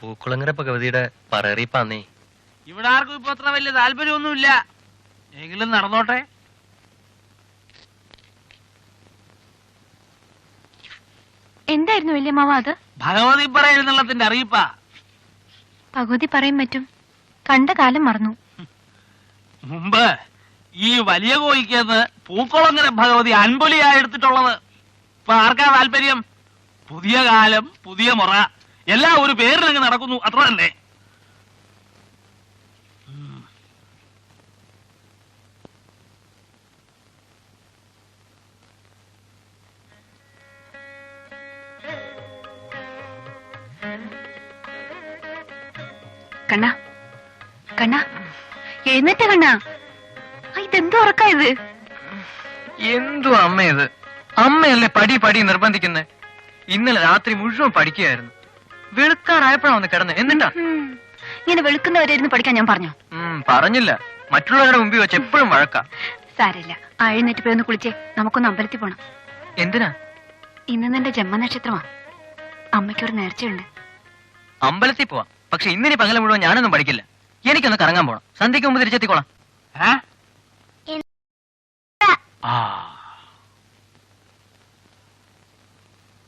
പൂക്കുളങ്ങര ഭഗവതിയുടെ പറയറിയിപ്പാന്നേ. ഇവിടെ ആർക്കും ഇപ്പൊ അത്ര വലിയ താല്പര്യമൊന്നുമില്ല. എങ്കിലും നടന്നോട്ടെ. എന്തായിരുന്നു വല്യമ്മാവ അത്? ഭഗവതി പറയുന്നതിന്റെ അറിയിപ്പാ. ഭഗവതി പറയും പറ്റും. കണ്ട കാലം മറന്നു. മുമ്പ് ഈ വലിയ കോയിക്കെന്ന് പൂക്കുളങ്ങര ഭഗവതി അൻപൊലിയാ എടുത്തിട്ടുള്ളത്. ഇപ്പൊ ആർക്കാ താല്പര്യം? പുതിയ കാലം, പുതിയ മുറ, എല്ലാം ഒരു പേരിലങ്ങ് നടക്കുന്നു, അത്ര തന്നെ. കണ്ണ കണ്ണ എഴുന്നേറ്റ കണ്ണ. ഇതെന്തോ ഉറക്കാ ഇത്? എന്തു അമ്മ ഇത്? അമ്മയല്ലേ പടി പടി നിർബന്ധിക്കുന്നത്? ഇന്നലെ രാത്രി മുഴുവൻ പഠിക്കുകയായിരുന്നു. വെളുക്കാറായപ്പോഴാ ഒന്ന് കിടന്ന്. എന്നിട്ടാ ഇങ്ങനെ വെളുക്കുന്നവരായിരുന്നു പഠിക്കാൻ ഞാൻ പറഞ്ഞു? പറഞ്ഞില്ല. മറ്റുള്ളവരുടെ മുമ്പിൽ വെച്ച് എപ്പോഴും വഴക്കാ. സാരമില്ല, എഴുന്നേറ്റ് പോയി ഒന്ന് കുളിച്ചേ. നമുക്കൊന്ന് അമ്പലത്തിൽ പോണം. എന്തിനാ? ഇന്ന് നിന്റെ ജന്മനക്ഷത്രമാ. അമ്മയ്ക്കൊരു നേർച്ചയുണ്ട്. അമ്പലത്തിൽ പോവാം. പക്ഷെ ഇന്നിനി പകല മുഴുവൻ ഞാനൊന്നും പഠിക്കില്ല. എനിക്കൊന്ന് കറങ്ങാൻ പോണം. സന്ധ്യക്ക് മുമ്പ് തിരിച്ചെത്തിക്കോളാം.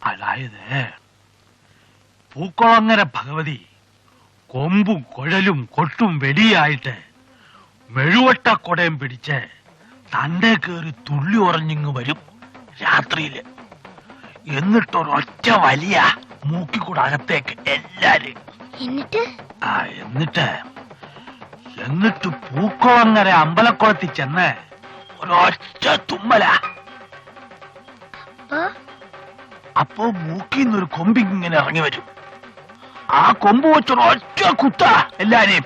അതായത് പൂക്കുളങ്ങര ഭഗവതി കൊമ്പും കുഴലും കൊട്ടും വെടിയായിട്ട് മെഴുവട്ട കൊടയും പിടിച്ച് തന്റെ കയറി തുള്ളി ഉറഞ്ഞിങ്ങ് വരും രാത്രിയില്. എന്നിട്ടൊരൊറ്റ വലിയ മൂക്കിക്കൂടെ അകത്തേക്ക് എല്ലാരും. എന്നിട്ട് പൂക്കുളങ്ങര അമ്പലക്കുളത്തിൽ ചെന്ന് ഒരൊറ്റ തുമ്മല. അപ്പോ മൂക്കിന്നൊരു കൊമ്പിങ്ങനെ ഇറങ്ങി വരും. ആ കൊമ്പ് വെച്ചൊരൊറ്റ കുത്ത എല്ലാരെയും.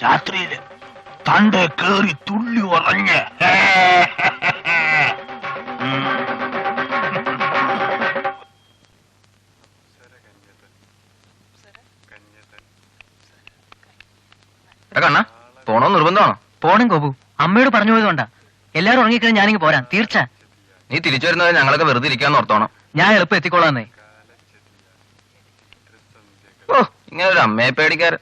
രാത്രിയില് തന്റെ കേറി തുള്ളി ഉറഞ്ഞ്. കണ്ണ പോണോ? നിർബന്ധമാണോ? പോണം കോപു. അമ്മയോട് പറഞ്ഞു പോയതുകൊണ്ടാ. എല്ലാരും ഉറങ്ങിക്കഴിഞ്ഞാൽ ഞാനിങ്ങ് പോരാം. തീർച്ച. നീ തിരിച്ചു വരുന്നത് ഞങ്ങളൊക്കെ വെറുതെ ഇരിക്കാന്ന് ഓർത്തോണം. ഞാൻ എളുപ്പം എത്തിക്കോളാന്നേ. ഓ, ഇങ്ങനെ ഒരു അമ്മയെ പേടിക്കാറ്.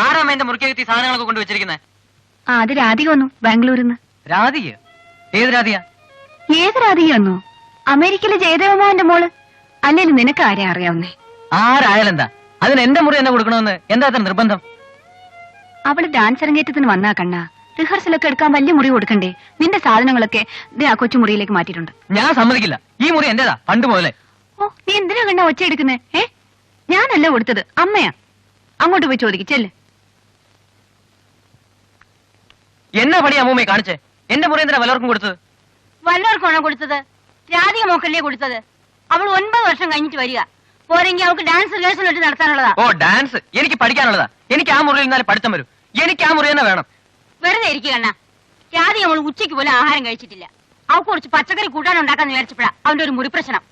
ആരാമ എന്റെ മുറിക്കകത്ത് സാധനങ്ങളൊക്കെ കൊണ്ടുവച്ചിരിക്കുന്നത്? അത് രാധിക വന്നു ബാംഗ്ലൂരിന്ന്. രാധിക? ഏത് രാധിക? ഏത് രാധിക വന്നു? അമേരിക്കയിലെ ജയദേവമോഹന്റെ മോള്. അല്ലെങ്കിൽ നിനക്ക് ആരെ അറിയാവുന്നേ? ആരായാലെന്താ? അതിന് എന്റെ മുറി എന്നെ കൊടുക്കണമെന്ന് എന്താ അത്ര നിർബന്ധം? അവള് ഡാൻസ് അരങ്ങേറ്റത്തിന് വന്നാ കണ്ണ. റിഹേഴ്സലൊക്കെ എടുക്കാൻ വലിയ മുറി കൊടുക്കണ്ടേ? നിന്റെ സാധനങ്ങളൊക്കെ ആ കൊച്ചു മുറിയിലേക്ക് മാറ്റിയിട്ടുണ്ട്. ഞാൻ സമ്മതിക്കില്ല. ഈ മുറി എന്റേതാ പണ്ട് മുതലേ. ഓ, നീ എന്തിനാ കണ്ണ ഒച്ച എടുക്കുന്നേ? ഞാനല്ല കൊടുത്തത്, അമ്മയാ. അങ്ങോട്ട് പോയി ചോദിക്കും ചെല്ല്. എന്നാ പണി അമ്മൂമ്മയെ കാണിച്ചേ? എന്റെ മുറി എന്തിനാ വല്ലവർക്കും കൊടുത്തത്? വല്ലവർക്കാണോ കൊടുത്തത്? രാധിക മോക്കല്ലേ കൊടുത്തത്. അവൾ 9 വർഷം കഴിഞ്ഞിട്ട് വരിക. പോരെങ്കിൽ അവൾക്ക് ഡാൻസ് റിഹേഴ്സൽ വെച്ച് നടത്താനുള്ളതാ. ഓ, ഡാൻസ് എനിക്ക് പഠിക്കാനുള്ളതാ. എനിക്ക് ആ മുറിയിൽ നിന്നാലും പഠിത്തം വരും. എനിക്ക് ആ മുറി തന്നെ വേണം. വെറുതെ ഇരിക്കുക കണ്ണ. രാധിക അവൾ ഉച്ചയ്ക്ക് പോലും ആഹാരം കഴിച്ചിട്ടില്ല. അവൾക്ക് കുറച്ച് പച്ചക്കറി കൂട്ടാനുണ്ടാക്കാന്ന് വിചാരിച്ചപ്പോഴാ അവന്റെ ഒരു മുറി പ്രശ്നം.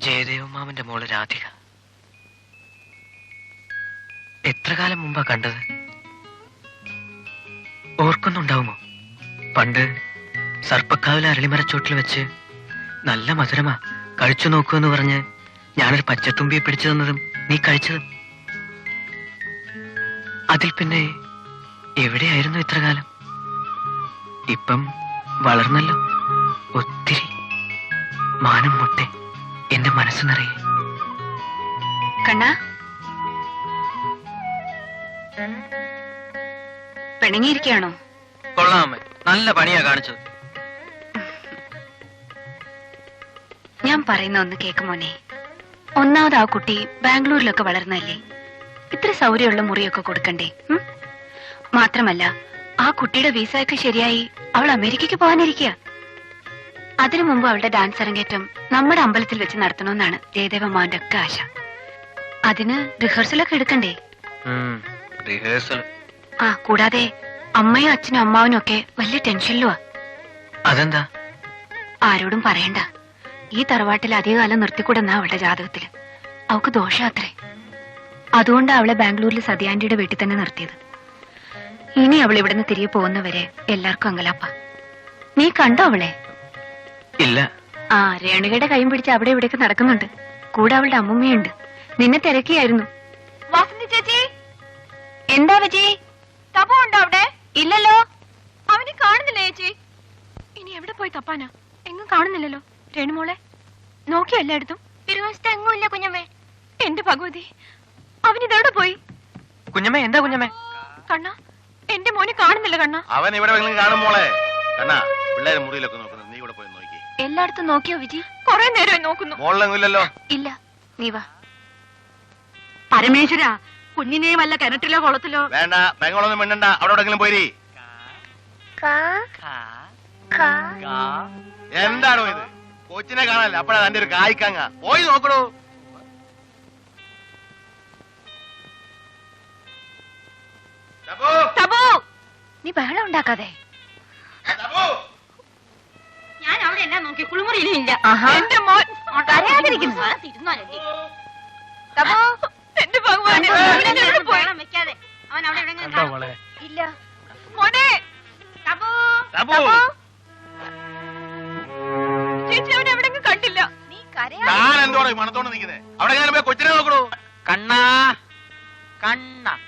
ജയദേവമാമന്റെ മോള് രാധിക. എത്ര കാലം മുമ്പാ കണ്ടത്? ഓർക്കുന്നുണ്ടാവുമോ? പണ്ട് സർപ്പക്കാവിലെ അരളിമരച്ചോട്ടിൽ വെച്ച് നല്ല മധുരമാ, കഴിച്ചു നോക്കുമെന്ന് പറഞ്ഞ് ഞാനൊരു പച്ചത്തുമ്പിയെ പിടിച്ചു തന്നതും നീ കഴിച്ചതും. അതിൽ പിന്നെ എവിടെയായിരുന്നു ഇത്ര കാലം? ഇപ്പം വളർന്നല്ലോ ഒത്തിരി. മാനം മുട്ടെ എന്റെ മനസ്സ് നിറയെ. കണ്ണാ, പിണങ്ങിയിരിക്കുകയാണോ? കൊള്ളാമേ, നല്ല പണിയാ കാണിച്ചത്. ഞാൻ പറയുന്ന ഒന്ന് കേക്കുമോനെ. ഒന്നാമത് ആ കുട്ടി ബാംഗ്ലൂരിലൊക്കെ വളർന്നല്ലേ, ഇത്ര സൗകര്യമുള്ള മുറിയൊക്കെ കൊടുക്കണ്ടേ? മാത്രമല്ല ആ കുട്ടിയുടെ വിസയൊക്കെ ശരിയായി അവൾ അമേരിക്കയ്ക്ക് പോകാനിരിക്കുക. അതിനു മുമ്പ് അവളുടെ ഡാൻസ് അരങ്ങേറ്റം നമ്മുടെ അമ്പലത്തിൽ വെച്ച് നടത്തണമെന്നാണ് ജയദേവമാവന്റെ ഒക്കെ ആശ. അതിന് റിഹേഴ്സലൊക്കെ എടുക്കണ്ടേ? റിഹേഴ്സൽ. ആ, കൂടാതെ അമ്മയും അച്ഛനും അമ്മാവനും ഒക്കെ വലിയ ടെൻഷനിലുവാ. അതെന്താ? ആരോടും പറയണ്ട. ഈ തറവാട്ടിൽ അധികകാലം നിർത്തിക്കൂടെന്നാ അവളുടെ ജാതകത്തില്. അവക്ക് ദോഷാത്രേ. അതുകൊണ്ടാണ് അവളെ ബാംഗ്ലൂരിൽ സതിയാന്റിയുടെ വീട്ടിൽ തന്നെ നിർത്തിയത്. ഇനി അവൾ ഇവിടുന്ന് തിരികെ പോകുന്നവരെ എല്ലാവർക്കും അങ്കലാപ്പ. നീ കണ്ടോ അവളെ? ഇല്ല. ആ, രേണുകയുടെ കൈയും പിടിച്ച് അവിടെ ഇവിടെയൊക്കെ നടക്കുന്നുണ്ട്. കൂടെ അവളുടെ അമ്മുമ്മയുണ്ട്. നിന്നെ തിരക്കിയായിരുന്നു. വാസന്തി ചേച്ചി, എന്താ വിജി? തപു ഉണ്ടോ അവിടെ? ഇല്ലല്ലോ. അവനെ കാണുന്നില്ല ചേച്ചി. ഇനി എവിടെ പോയി തപ്പാനാ? എങ്ങും കാണുന്നില്ലല്ലോ. രേണുമോളെ നോക്കിയോ എല്ലായിടത്തും? തിരുവനന്തപുരത്ത് എങ്ങും ഇല്ല കുഞ്ഞമ്മേ. എന്റെ ഭഗവതി, അവനിതെവിടെ പോയി? കുഞ്ഞമ്മേ, എന്താ കുഞ്ഞമ്മേ? കണ്ണ, എന്റെ മോനെ കാണുന്നില്ല കണ്ണ. അവൻ ഇവിടെ കാണും മോളെ. കണ്ണാ, പിള്ളേരെ മുറിയിലൊക്കെ നോക്കുന്നത്, നീ ഇവിടെ പോയി നോക്കി. എല്ലായിടത്തും നോക്കിയോ വിജി? കൊറേ നേരമായി നോക്കുന്നു. മോളിലെങ്ങും ഇല്ലല്ലോ. ഇല്ല, നീ വാ. പരമേശ്വര, കുഞ്ഞിനെ വല്ല കിണറ്റിലോ കുളത്തിലോ? വേണ്ട, പെങ്ങളൊന്നും മിണ്ടണ്ട. അവിടെ എവിടെങ്കിലും പോയി. എന്താണോ ഇത്? കൊച്ചിനെ കാണാനല്ല, അപ്പഴാ തന്റെ ഒരു കായ്ക്കാങ്ങ. പോയി നോക്കണോ. നീ ബഹളം ഉണ്ടാക്കാതെ. ഞാൻ അവിടെ എല്ലാം നോക്കി, കുളിമുറിയിലും ഇല്ല. എന്റെ മോൻ കരയാതിരിക്കുന്നു. എന്റെ ഭഗവാനെ, വെക്കാതെ അവൻ അവിടെ എവിടെയെങ്കിലും ഇല്ല. മോനെ, ചേച്ചി അവനെ എവിടെയെങ്കിലും കണ്ടില്ല. നീ ഞാൻ എന്തോടെ മണത്തോണ്ട് നിൽക്കുന്നേ? അവിടെ എങ്ങനെ പോയി കൊച്ചിനെ നോക്കണോ. കണ്ണാ, കണ്ണ.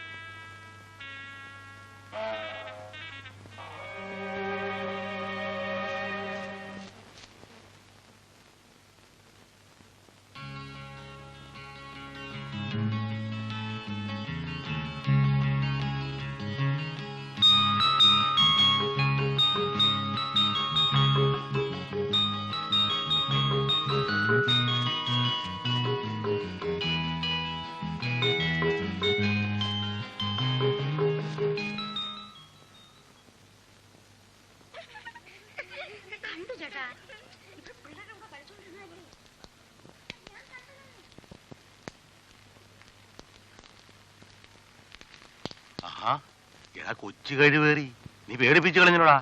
കൊച്ചു കഴിവേറി, നീ പേടിപ്പിച്ചു കളഞ്ഞോടാ.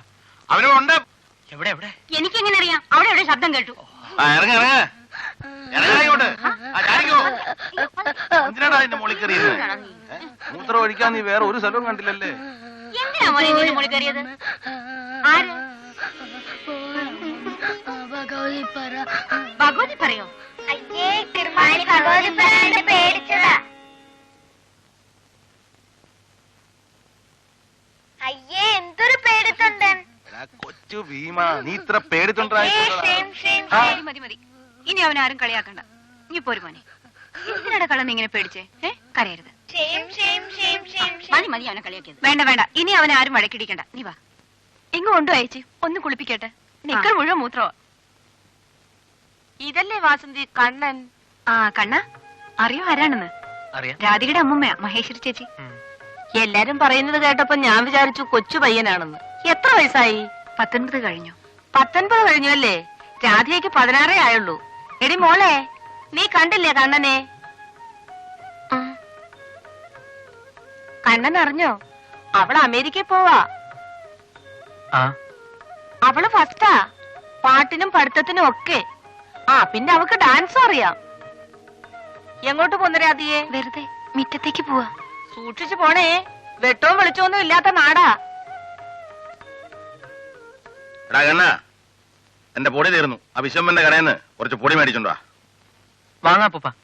അവനുണ്ട്. എവിടെ എവിടെ? എനിക്കെങ്ങനെ അറിയാം? അവിടെ എവിടെ ശബ്ദം കേട്ടു. ഇറങ്ങ ഇറങ്ങ ഇറങ്ങായിക്കോട്ട്. എന്തിനാടാ എന്റെ മോളിൽ കയറിയത്? മൂത്രം ഒഴിക്കാൻ നീ വേറെ ഒരു സ്ഥലവും കണ്ടില്ലല്ലേ? എന്തിനാ മോനെ ഇതിന്റെ മുകളിൽ കയറിയത്? ആര്? ഭഗവതി പറയോ? പേടിച്ചതാ. അയ്യേ, എന്തൊരു പേടിത്തൊണ്ടൻ. കൊച്ചു ഭീമ, നീ ഇത്ര പേടിത്തൊണ്ടായി. മതി മതി, ഇനി അവനാരും കളിയാക്കണ്ട. നീ പോരു മോനെ. എന്തിനാണ് കള്ളൻ ഇങ്ങനെ പേടിച്ചേ? കരയരുത്. മതി മതി അവനെ കളിയാക്കിയത്. വേണ്ട വേണ്ട, ഇനി അവനെ ആരും വഴക്കിടിക്കണ്ട. നീ വാ. എങ്ങും കൊണ്ടു അയച്ചു, ഒന്ന് കുളിപ്പിക്കട്ടെ. നിക്കർ മുഴുവൻ മൂത്രോ. ഇതല്ലേ വാസന്തി കണ്ണൻ? ആ, കണ്ണ അറിയോ ആരാണെന്ന്? അറിയാം. രാധികയുടെ അമ്മുമ്മയാ, മഹേശ്വരി ചേച്ചി. എല്ലാരും പറയുന്നത് കേട്ടപ്പോ ഞാൻ വിചാരിച്ചു കൊച്ചു പയ്യനാണെന്ന്. എത്ര വയസ്സായി? 19 കഴിഞ്ഞു. 19 കഴിഞ്ഞു അല്ലേ? രാധികയ്ക്ക് 16 ആയുള്ളൂ. എടി മോളെ, നീ കണ്ടില്ലേ കണ്ണനെ? കണ്ണൻ അറിഞ്ഞോ? അവൾ അമേരിക്കയിൽ പോവാ. അവള് ഫസ്റ്റാ, പാട്ടിനും പഠിത്തത്തിനും ഒക്കെ. ആ, പിന്നെ അവൾക്ക് ഡാൻസും അറിയാം. എങ്ങോട്ട് പോന്നരാതിയെ? വെറുതെ മിറ്റത്തേക്ക് പോവാ. സൂക്ഷിച്ചു പോണേ, വെട്ടവും വെളിച്ചൊന്നും ഇല്ലാത്ത നാടാ. എടാ കണ്ണ, എന്റെ പൊടി തീർന്നു. ആ വിശ്വമ്മന്റെ കടയിൽ നിന്ന് കുറച്ച് പൊടി മേടിച്ചോണ്ടാ. വാങ്ങാ പൂപ്പ.